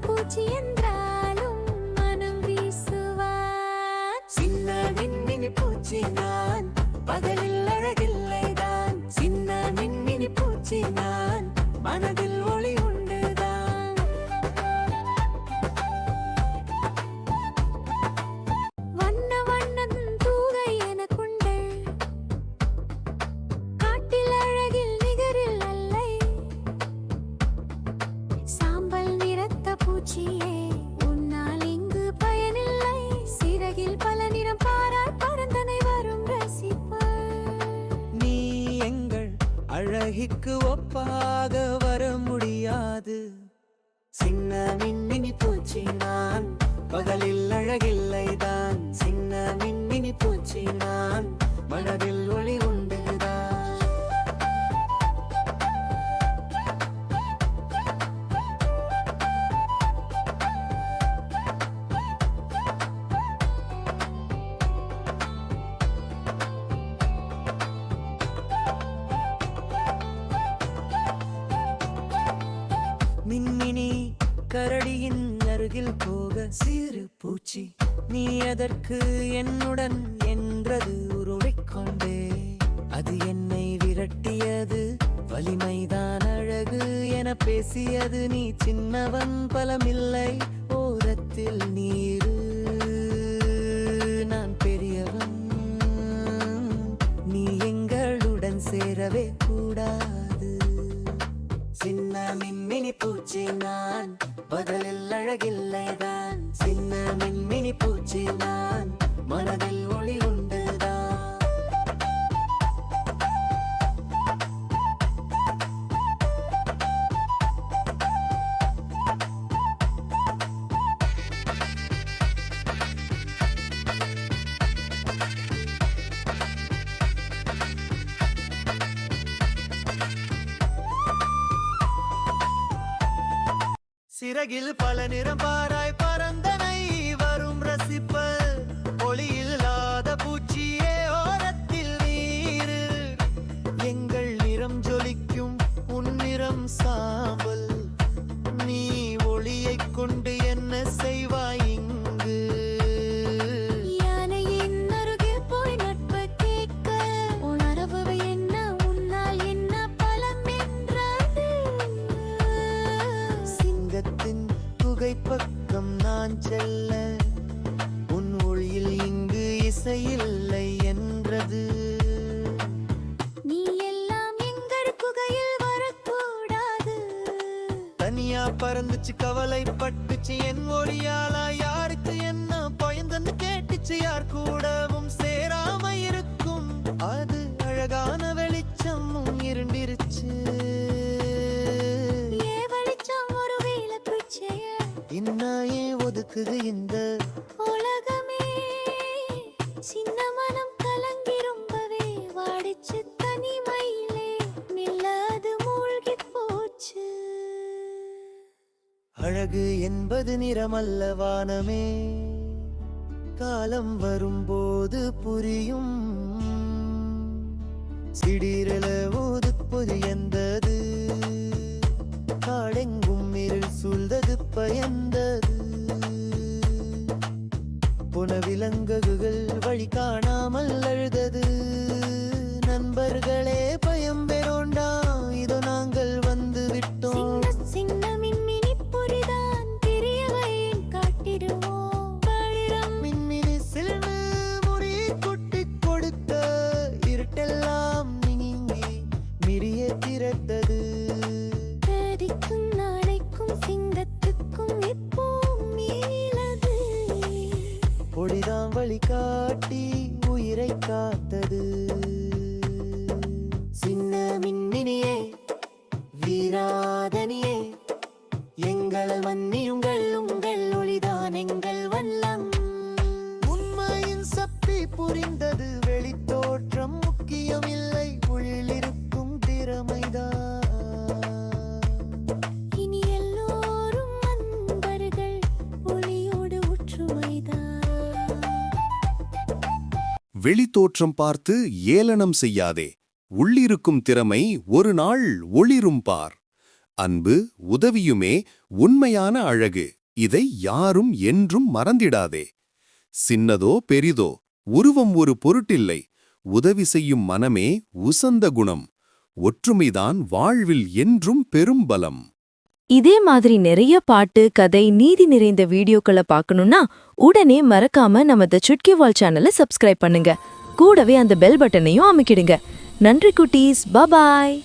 பூச்சி என்றாலும் மனம் வீசுவான். சின்ன மின்மினி பூச்சி நான், பகலில் அழகில்லைதான். சின்ன மின்மினி பூச்சி நான், மனதில் ஒளி உண்டுதான். வண்ண வண்ணம் தூகை எனக்குண்டு, காட்டில் அழகில் நிகரில் அல்லை. சாம்பல் நிறத்த பூச்சியே உன்னால் இங்கு பயனில்லை. சிறகில் பல நிறம் பாராய் பரந்தனை வரும் ரசிப்பார். நீ எங்கள் அழகிற்கு ஒப்பாக வர முடியாது. சின்ன மின்மினி பூச்சி நான், பகலில் அழகில்லைதான். சின்ன மின்மினி பூச்சி நான், மனதில் ஒளி உண்டுதான். மின்மினி கரடியின் அருகில் போக சிறு பூச்சி நீ அதற்கு என்னுடன் என்றது உருளைக்கொண்டே. அது என்னை விரட்டியது, வலிமைதான் அழகு என பேசியது. நீ சின்னவன் பலமில்லை, ஓரத்தில் நீரு, நான் பெரியவன். நீ எங்களுடன் சேரவே கூடாது. சின்ன மின்மினி பூச்சி நான், பகலில் அழகில்லைதான். சின்ன மின்மினி பூச்சி நான், மனதில் ஒளி உண்டுதான். சிறகில் பல நிறம் பாராய் பரந்தனை வரும் ரசிப்பல். ஒளியில்லாத பூச்சியே ஓரத்தில் நீரு, எங்கள் நிறம் ஜொலிக்கும் உன் நிறம் சாம்பல். நீ ஒளியைக் கொண்டு என்ன செய்வாய் இங்கு? யானையின் அருகே போய் நட்பு கேட்க, உணர்வு என்ன உன்னால் என்ன பலம் என்றது. சிங்கத்தின் புகைப்பக்கம் நான் செல்ல, உன் ஒளியில் இங்கு இசையில்லை என்றது. நீ எல்லாம் எங்கள் குகையில் வரக்கூடாது. தனியா பறந்துச்சு கவலைப்பட்டுச்சு என் ஒளியாலா. யாருக்கு என்ன பயந்தன்னு கேட்டுச்சு, யார் கூடவும் சேராம இருக்கும். அது அழகான வெளிச்சமும் இருண்டிருச்சு. ஏ வெளிச்சம் ஒரு விளக்குச்செய, இன்னாயே ஒதுக்குது இந்த உலகமே. சின்ன மனம் கலங்கி ரொம்பவே வாடிச்சு தனிமையிலே, நில்லாது மூழ்கிப் போச்சு. அழகு என்பது நிறமல்ல வானமே, காலம் வரும்போது புரியும். சிடிரல ஊதுப்பொது எந்தது, காடெங்கும் இருள் சூழ்ந்தது பயந்தது. புனவிலங்குகள் வழி காணாமல் அழுதது. நண்பர்களே பயம் பெறோண்டா, இதோ நாங்கள் வந்து விட்டோம். சின்ன சின்ன மின்மினி பொறிதான் பெரியவையின் காட்டிடுவோம். பழிரம் மின்மினி சில்னு முறி கொட்டிக் கொடுத்த இருட்டெல்லாம் நீங்கி மிரிய திரட்டது. கதிக்கும் நாளைக்கும் சிங்கத்துக்கும் இப்போ மீளது. பொடிதாம் வழி காட்டி உயிரை காத்தது. சின்ன மின்மினியே, வீராதனியே, எங்கள் மன்னியுங்கள், உங்கள் ஒளிதான் எங்கள் வல்லம். உண்மையின் சப்பி புரிந்தது, வெளித்தோற்றம் முக்கியமில்லை, உள்ளிருக்கும் திறமைதான். இனி எல்லோரும் நண்பர்கள், ஒளியோடு ஒற்றுமைதான். வெளித்தோற்றம் பார்த்து ஏளனம் செய்யாதே. உள்ளிருக்கும் திறமை ஒரு நாள் ஒளிரும் பார். அன்பு உதவியுமே உண்மையான அழகு. இதை யாரும் என்றும் மறந்திடாதே. சின்னதோ பெரிதோ உருவம் ஒரு பொருட்டில்லை. உதவி செய்யும் மனமே உசந்த குணம். ஒற்றுமைதான் வாழ்வில் என்றும் பெரும் பலம். இதே மாதிரி நிறைய பாட்டு, கதை, நீதி நிறைந்த வீடியோக்களை பார்க்கணும்னா உடனே மறக்காம நம்ம தி சுட்கி வால் சேனலை சப்ஸ்கிரைப் பண்ணுங்க. கூடவே அந்த பெல் பட்டனையும் அமுக்கிடுங்க. நன்றி குட்டீஸ், பாய்.